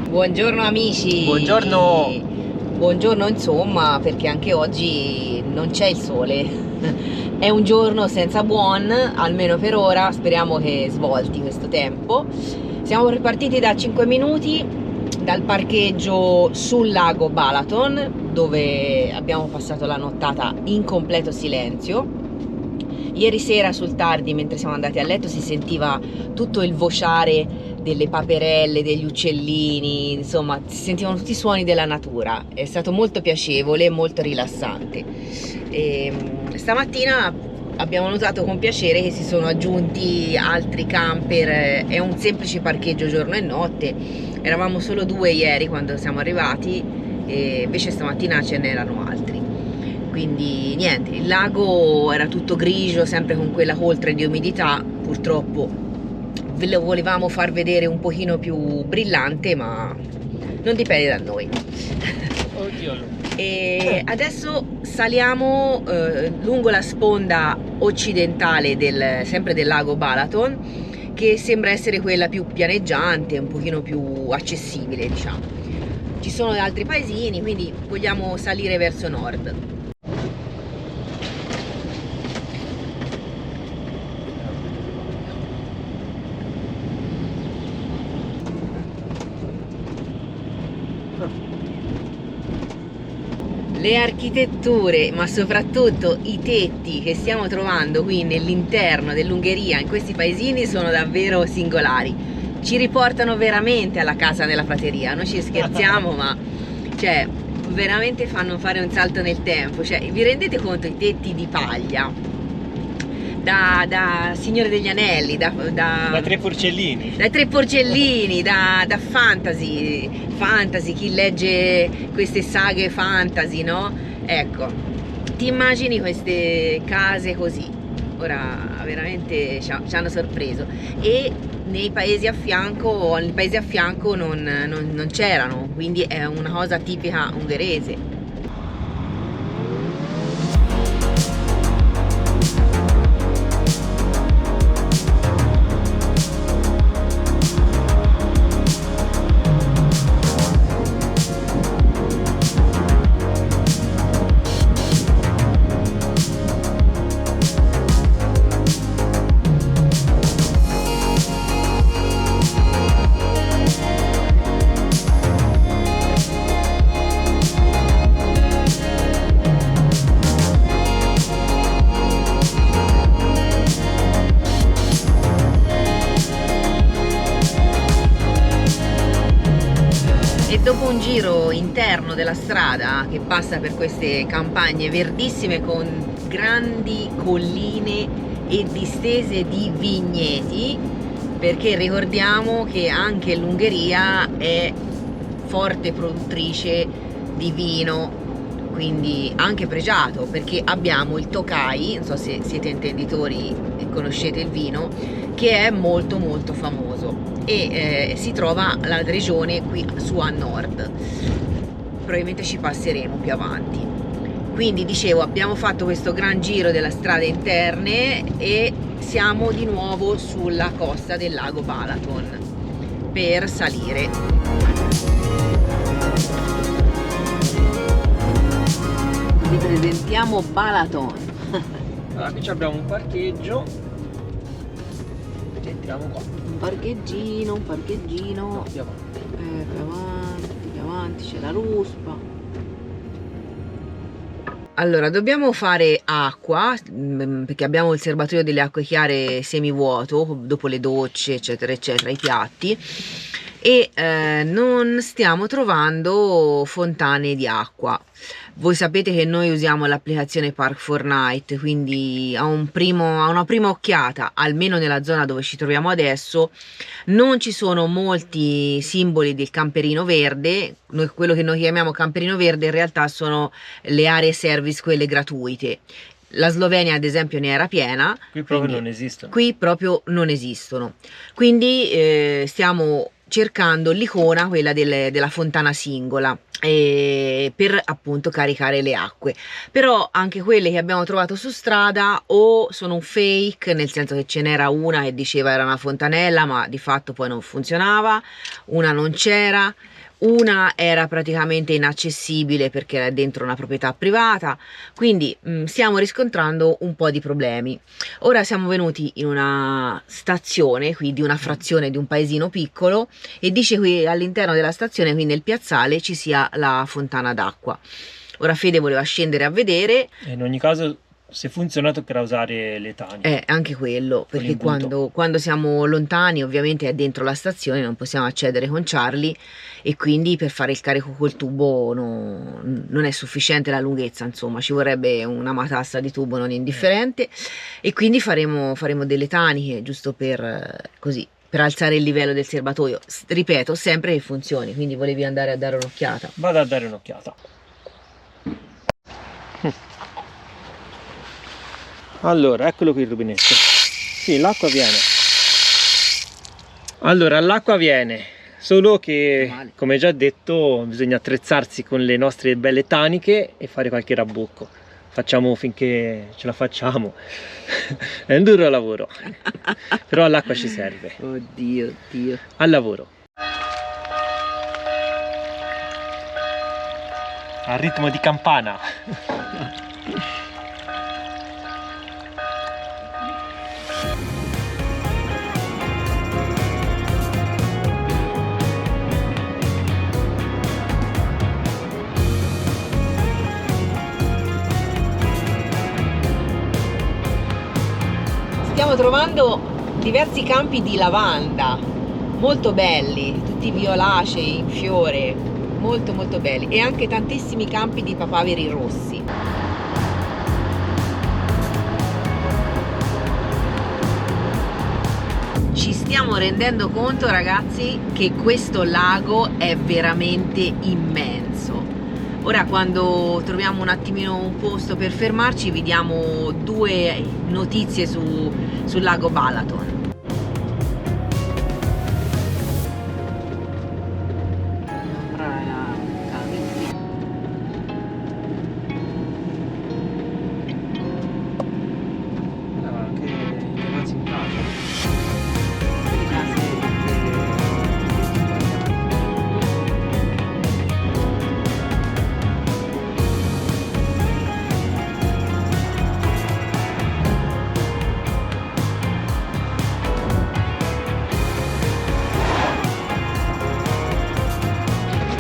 Buongiorno amici. Buongiorno. Buongiorno insomma, perché anche oggi non c'è il sole. È un giorno senza buon, almeno per ora, speriamo che svolti questo tempo. Siamo ripartiti da 5 minuti dal parcheggio sul lago Balaton, dove abbiamo passato la nottata in completo silenzio. Ieri sera sul tardi, mentre siamo andati a letto, si sentiva tutto il vociare delle paperelle, degli uccellini, insomma si sentivano tutti i suoni della natura. È stato molto piacevole e molto rilassante. Stamattina abbiamo notato con piacere che si sono aggiunti altri camper. È un semplice parcheggio giorno e notte, eravamo solo 2 ieri quando siamo arrivati e invece stamattina ce n'erano altri. Quindi niente, il lago era tutto grigio, sempre con quella coltre di umidità. Purtroppo ve lo volevamo far vedere un pochino più brillante, ma non dipende da noi. Oddio. E adesso saliamo lungo la sponda occidentale sempre del lago Balaton, che sembra essere quella più pianeggiante, un pochino più accessibile, diciamo. Ci sono altri paesini, quindi vogliamo salire verso nord. Le architetture, ma soprattutto i tetti che stiamo trovando qui nell'interno dell'Ungheria, in questi paesini, sono davvero singolari. Ci riportano veramente alla casa della prateria. Noi ci scherziamo, ma cioè, veramente fanno fare un salto nel tempo. Cioè, vi rendete conto i tetti di paglia? Da Signore degli Anelli, da Tre porcellini. dai Tre Porcellini, da fantasy, chi legge queste saghe fantasy, no? Ecco, ti immagini queste case così? Ora veramente ci hanno sorpreso. E nel paese a fianco non c'erano, quindi è una cosa tipica ungherese. E dopo un giro interno della strada che passa per queste campagne verdissime con grandi colline e distese di vigneti, perché ricordiamo che anche l'Ungheria è forte produttrice di vino, quindi anche pregiato, perché abbiamo il Tokai, non so se siete intenditori e conoscete il vino, che è molto molto famoso e si trova la regione qui su a nord. Probabilmente ci passeremo più avanti. Quindi dicevo, abbiamo fatto questo gran giro della strade interne e siamo di nuovo sulla costa del lago Balaton per salire. Vi presentiamo Balaton. Allora, qui abbiamo un parcheggio. Entriamo qua. Un parcheggino. No, più avanti. Più avanti c'è la ruspa. Allora, dobbiamo fare acqua, perché abbiamo il serbatoio delle acque chiare semivuoto, dopo le docce, eccetera, eccetera, i piatti, e non stiamo trovando fontane di acqua. Voi sapete che noi usiamo l'applicazione Park4Night, quindi a una prima occhiata, almeno nella zona dove ci troviamo adesso, non ci sono molti simboli del camperino verde. Quello che noi chiamiamo camperino verde in realtà sono le aree service, quelle gratuite. La Slovenia ad esempio ne era piena. Qui proprio non esistono. Qui proprio non esistono. Quindi stiamo cercando l'icona, quella della fontana singola, per appunto caricare le acque. Però anche quelle che abbiamo trovato su strada o sono un fake, nel senso che ce n'era una che diceva era una fontanella, ma di fatto poi non funzionava, una non c'era, una era praticamente inaccessibile perché era dentro una proprietà privata, quindi stiamo riscontrando un po' di problemi. Ora siamo venuti in una stazione qui di una frazione di un paesino piccolo e dice qui all'interno della stazione, qui nel piazzale, ci sia la fontana d'acqua. Ora Fede voleva scendere a vedere. In ogni caso, se funziona toccherà usare le taniche. Anche quello, perché quando siamo lontani ovviamente è dentro la stazione, non possiamo accedere con Charlie e quindi per fare il carico col tubo non è sufficiente la lunghezza, insomma ci vorrebbe una matassa di tubo non indifferente e quindi faremo delle taniche giusto per così, per alzare il livello del serbatoio, ripeto, sempre che funzioni, quindi volevi andare a dare un'occhiata. Vado a dare un'occhiata. Allora, eccolo qui il rubinetto. Sì, l'acqua viene. Allora, l'acqua viene, solo che, come già detto, bisogna attrezzarsi con le nostre belle taniche e fare qualche rabocco. Facciamo finché ce la facciamo. È un duro lavoro, però l'acqua ci serve. Oddio, Dio. Al lavoro. Al ritmo di campana. Stiamo trovando diversi campi di lavanda, molto belli, tutti violacei, in fiore, molto molto belli, e anche tantissimi campi di papaveri rossi. Ci stiamo rendendo conto, ragazzi, che questo lago è veramente immenso. Ora, quando troviamo un attimino un posto per fermarci, vi diamo due notizie sul lago Balaton.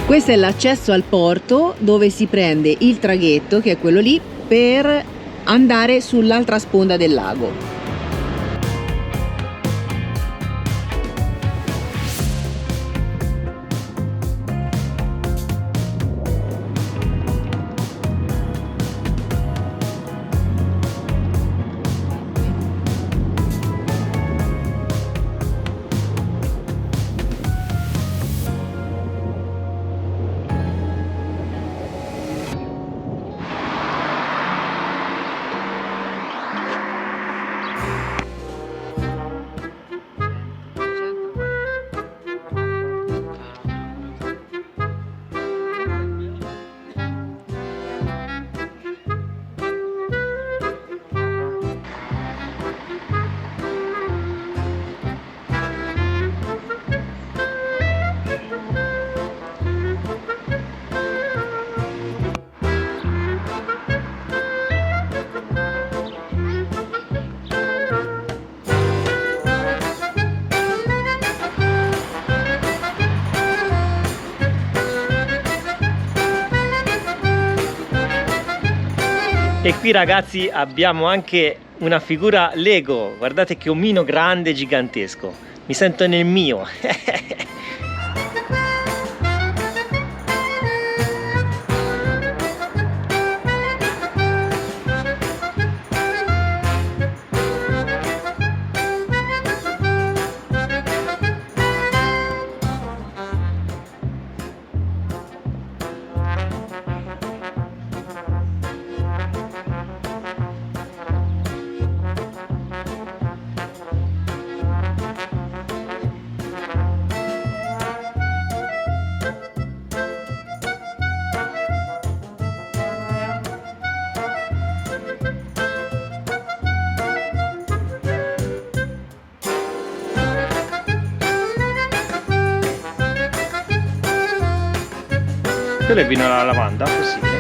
Questo è l'accesso al porto dove si prende il traghetto, che è quello lì, per andare sull'altra sponda del lago. E qui, ragazzi, abbiamo anche una figura Lego, guardate che omino grande, gigantesco, mi sento nel mio. Quello è vino alla lavanda, possibile?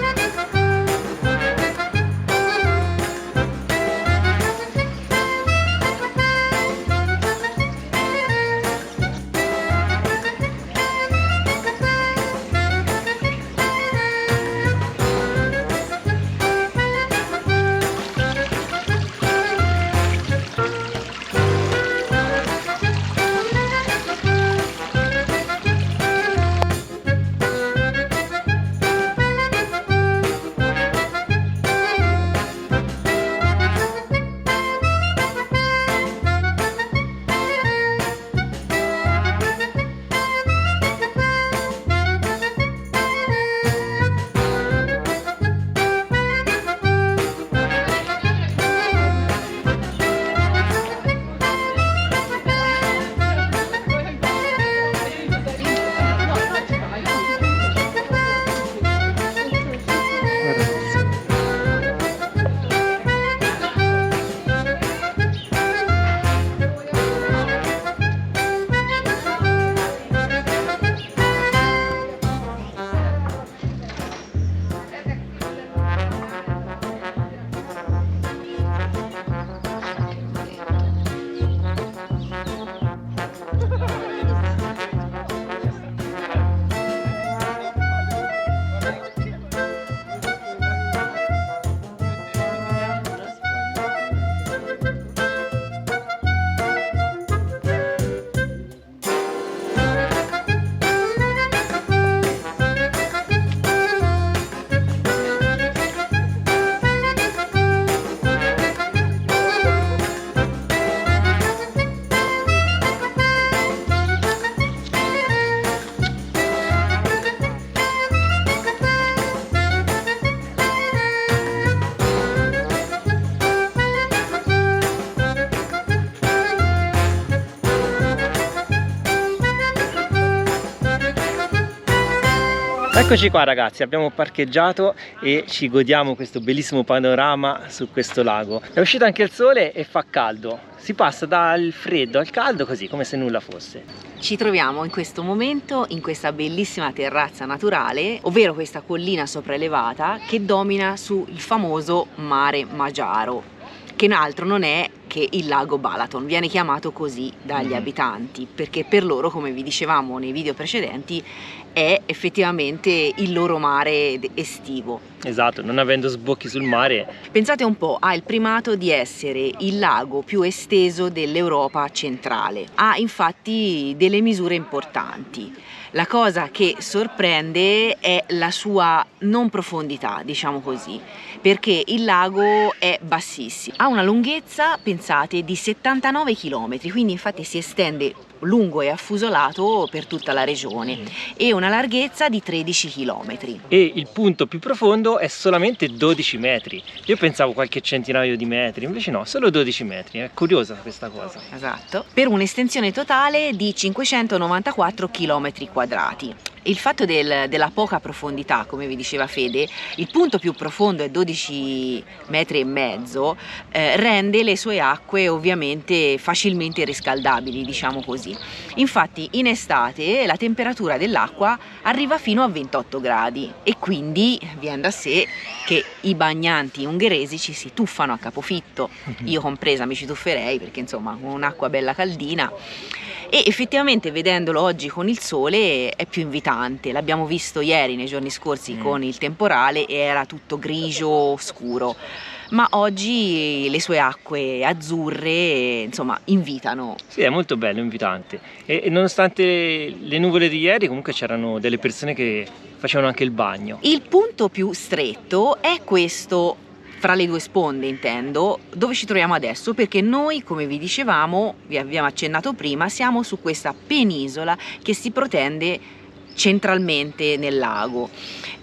Eccoci qua ragazzi, abbiamo parcheggiato e ci godiamo questo bellissimo panorama su questo lago. È uscito anche il sole e fa caldo, si passa dal freddo al caldo così, come se nulla fosse. Ci troviamo in questo momento in questa bellissima terrazza naturale, ovvero questa collina sopraelevata che domina sul famoso mare Magiaro, che altro non è che il lago Balaton. Viene chiamato così dagli abitanti perché per loro, come vi dicevamo nei video precedenti, è effettivamente il loro mare estivo. Esatto, non avendo sbocchi sul mare. Pensate un po', ha il primato di essere il lago più esteso dell'Europa centrale. Ha infatti delle misure importanti. La cosa che sorprende è la sua non profondità, diciamo così, perché il lago è bassissimo. Ha una lunghezza, pensate, di 79 km, quindi infatti si estende lungo e affusolato per tutta la regione, e una larghezza di 13 km. E il punto più profondo è solamente 12 metri. Io pensavo qualche centinaio di metri, invece no, solo 12 metri. È curiosa questa cosa. Esatto, per un'estensione totale di 594 km quadrati. Il fatto della poca profondità, come vi diceva Fede, il punto più profondo è 12 metri e mezzo, rende le sue acque ovviamente facilmente riscaldabili, diciamo così. Infatti in estate la temperatura dell'acqua arriva fino a 28 gradi e quindi viene da sé che i bagnanti ungheresi ci si tuffano a capofitto, io compresa mi ci tufferei perché insomma un'acqua bella caldina. E effettivamente vedendolo oggi con il sole è più invitante. L'abbiamo visto ieri, nei giorni scorsi, con il temporale, e era tutto grigio scuro, ma oggi le sue acque azzurre insomma invitano. Sì, è molto bello, invitante, e nonostante le nuvole di ieri comunque c'erano delle persone che facevano anche il bagno. Il punto più stretto è questo, fra le due sponde intendo, dove ci troviamo adesso, perché noi, come vi dicevamo, vi abbiamo accennato prima, siamo su questa penisola che si protende centralmente nel lago,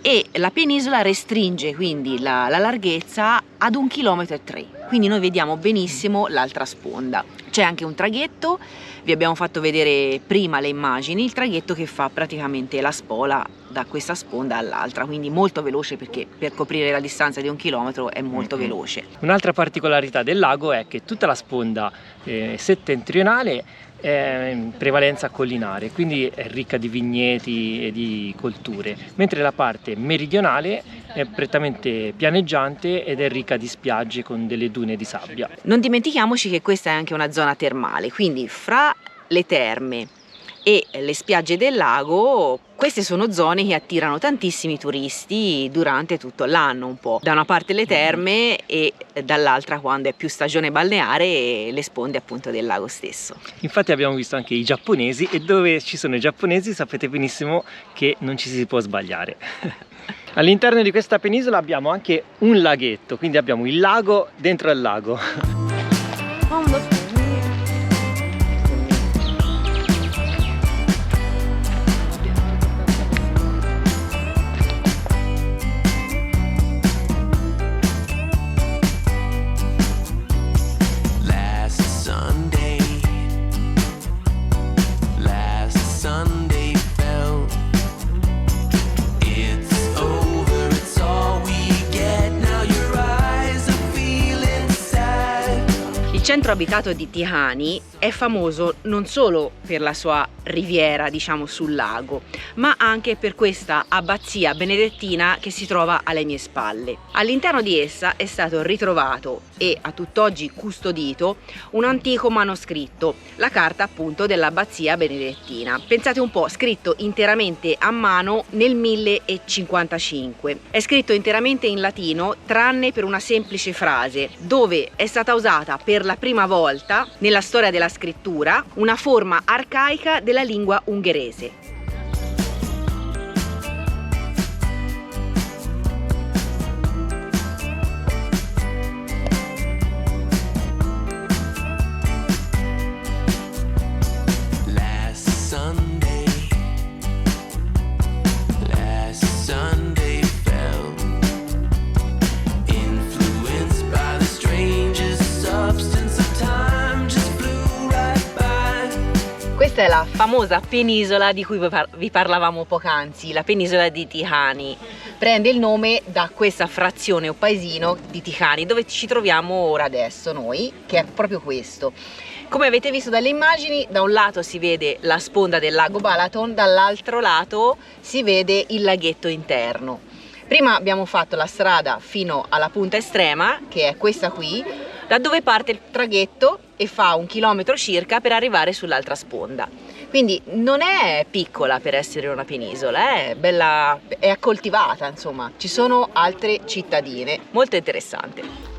e la penisola restringe quindi la larghezza ad 1,3 km, quindi noi vediamo benissimo l'altra sponda. C'è anche un traghetto, vi abbiamo fatto vedere prima le immagini, il traghetto che fa praticamente la spola da questa sponda all'altra, quindi molto veloce, perché per coprire la distanza di 1 chilometro è molto veloce. Un'altra particolarità del lago è che tutta la sponda settentrionale è in prevalenza collinare, quindi è ricca di vigneti e di colture, mentre la parte meridionale è prettamente pianeggiante ed è ricca di spiagge con delle dune di sabbia. Non dimentichiamoci che questa è anche una zona termale, quindi fra le terme e le spiagge del lago, queste sono zone che attirano tantissimi turisti durante tutto l'anno, un po'. Da una parte le terme e dall'altra, quando è più stagione balneare, le sponde appunto del lago stesso. Infatti abbiamo visto anche i giapponesi, e dove ci sono i giapponesi sapete benissimo che non ci si può sbagliare. All'interno di questa penisola abbiamo anche un laghetto, quindi abbiamo il lago dentro al lago. Il centro abitato di Tihany è famoso non solo per la sua riviera, diciamo, sul lago, ma anche per questa abbazia benedettina che si trova alle mie spalle. All'interno di essa è stato ritrovato e a tutt'oggi custodito un antico manoscritto, la carta appunto dell'abbazia benedettina. Pensate un po', scritto interamente a mano nel 1055. È scritto interamente in latino tranne per una semplice frase, dove è stata usata per la prima volta nella storia della scrittura una forma arcaica della lingua ungherese. Questa è la famosa penisola di cui vi parlavamo poc'anzi, la penisola di Tihany. Prende il nome da questa frazione o paesino di Tihany, dove ci troviamo ora adesso noi, che è proprio questo. Come avete visto dalle immagini, da un lato si vede la sponda del lago Balaton, dall'altro lato si vede il laghetto interno. Prima abbiamo fatto la strada fino alla punta estrema, che è questa qui, da dove parte il traghetto e fa 1 chilometro circa per arrivare sull'altra sponda. Quindi non è piccola per essere una penisola, è bella, è accoltivata, insomma, ci sono altre cittadine, molto interessante.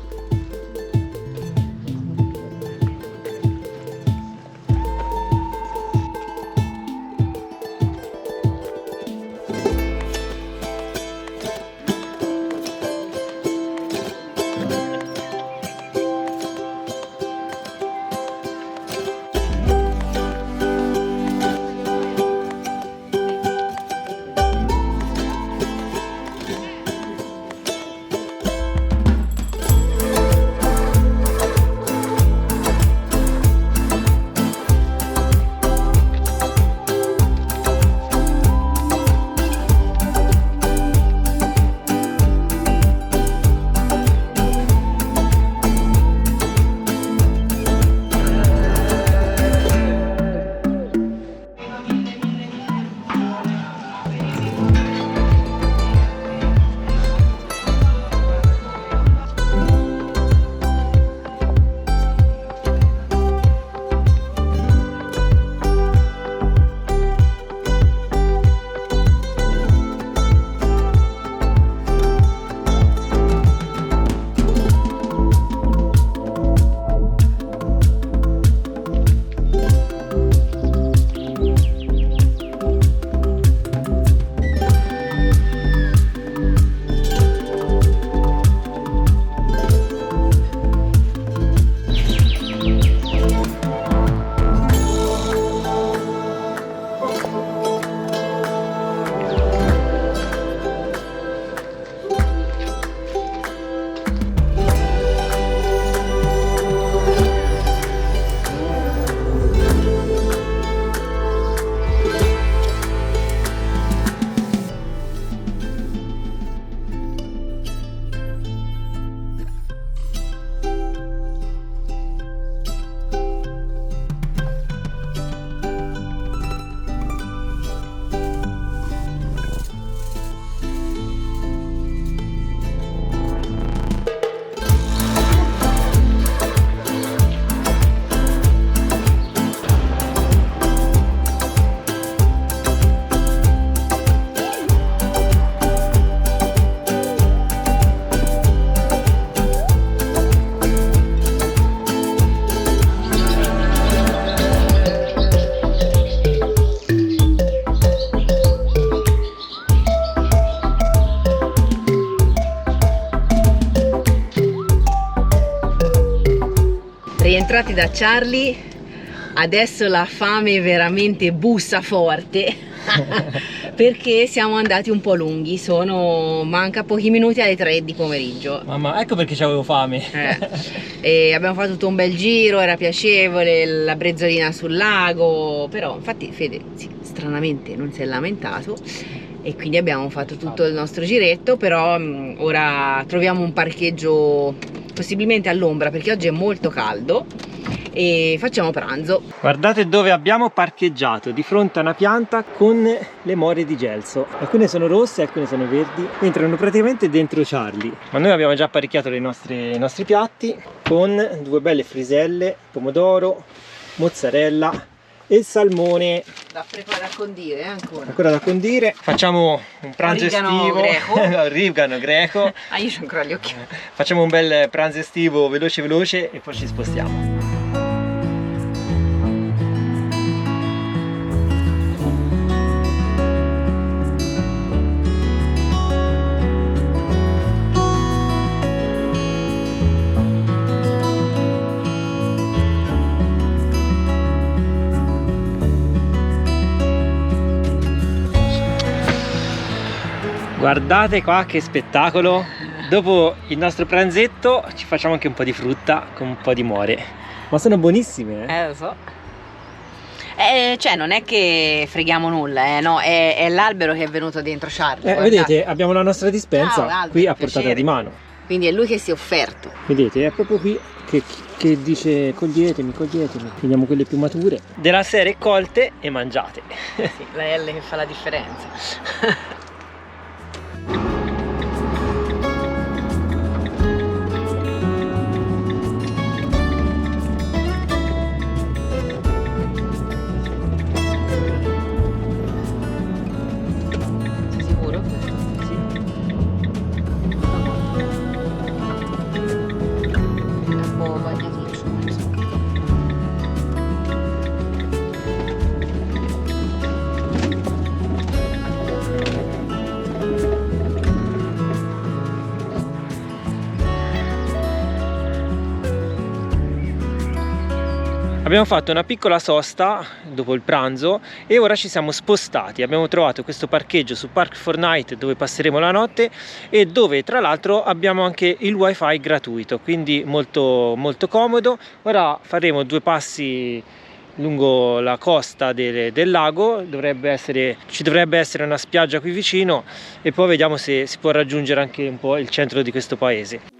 tratti da Charlie, adesso la fame veramente bussa forte perché siamo andati un po' lunghi, manca pochi minuti alle 3 di pomeriggio. Mamma, ecco perché avevo fame. E abbiamo fatto tutto un bel giro, era piacevole, la brezzolina sul lago, però infatti Fede stranamente non si è lamentato e quindi abbiamo fatto tutto il nostro giretto, però ora troviamo un parcheggio possibilmente all'ombra perché oggi è molto caldo e facciamo pranzo. Guardate dove abbiamo parcheggiato, di fronte a una pianta con le more di gelso. Alcune sono rosse, alcune sono verdi, entrano praticamente dentro Charlie. Ma noi abbiamo già apparecchiato i nostri piatti con 2 belle friselle, pomodoro, mozzarella e il salmone Da condire ancora. Ancora da condire. Facciamo un pranzo estivo greco. Origano greco. Io c'ho ancora gli occhi. Facciamo un bel pranzo estivo veloce e poi ci spostiamo. Guardate qua che spettacolo! Dopo il nostro pranzetto ci facciamo anche un po' di frutta con un po' di more. Ma sono buonissime, eh? Lo so. Cioè non è che freghiamo nulla, no? È l'albero che è venuto dentro Charlie. Vedete, abbiamo la nostra dispensa qui a portata di mano. Quindi è lui che si è offerto. Vedete, è proprio qui che dice coglietemi. Prendiamo quelle più mature. Della serie colte e mangiate. Sì, la L che fa la differenza. Abbiamo fatto una piccola sosta dopo il pranzo e ora ci siamo spostati. Abbiamo trovato questo parcheggio su Park Fortnite dove passeremo la notte e dove tra l'altro abbiamo anche il wifi gratuito, quindi molto comodo. Ora faremo 2 passi lungo la costa del lago, ci dovrebbe essere una spiaggia qui vicino e poi vediamo se si può raggiungere anche un po' il centro di questo paese.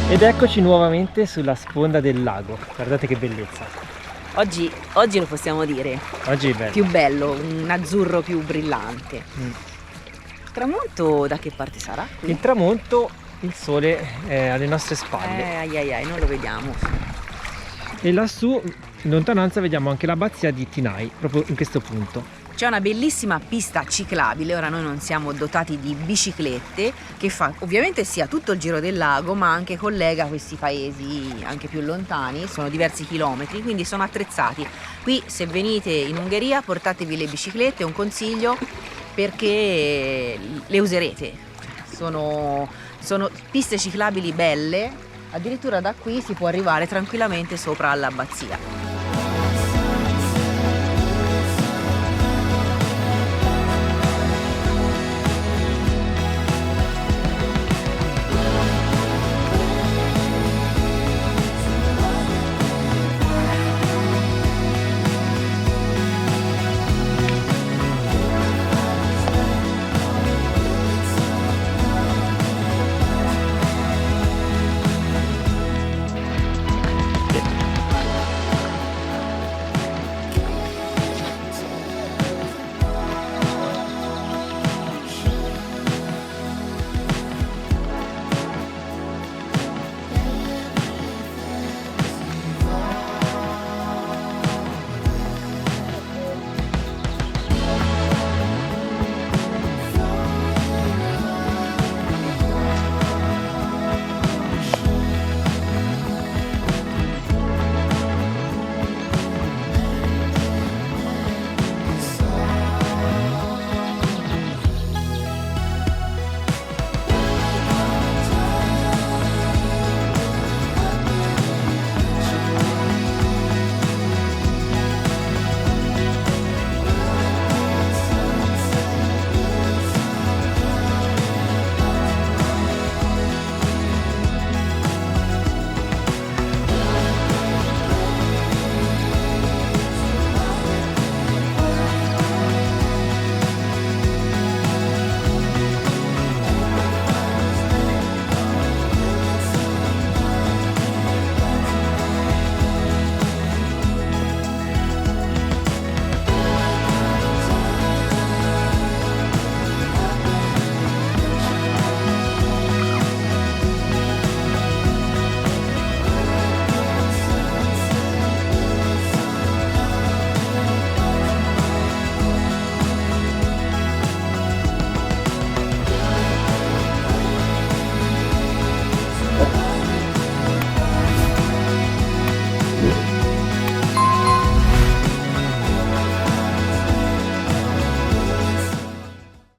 Ed eccoci nuovamente sulla sponda del lago, guardate che bellezza. Oggi lo possiamo dire. Oggi è bello. Più bello, un azzurro più brillante. Il tramonto da che parte sarà? Qui? Il tramonto, il sole è alle nostre spalle. Non lo vediamo. E lassù, in lontananza, vediamo anche l'abbazia di Tinai, proprio in questo punto. C'è una bellissima pista ciclabile, ora noi non siamo dotati di biciclette, che fa ovviamente sia tutto il giro del lago ma anche collega questi paesi anche più lontani, sono diversi chilometri, quindi sono attrezzati. Qui se venite in Ungheria portatevi le biciclette, è un consiglio perché le userete, sono piste ciclabili belle, addirittura da qui si può arrivare tranquillamente sopra all'abbazia.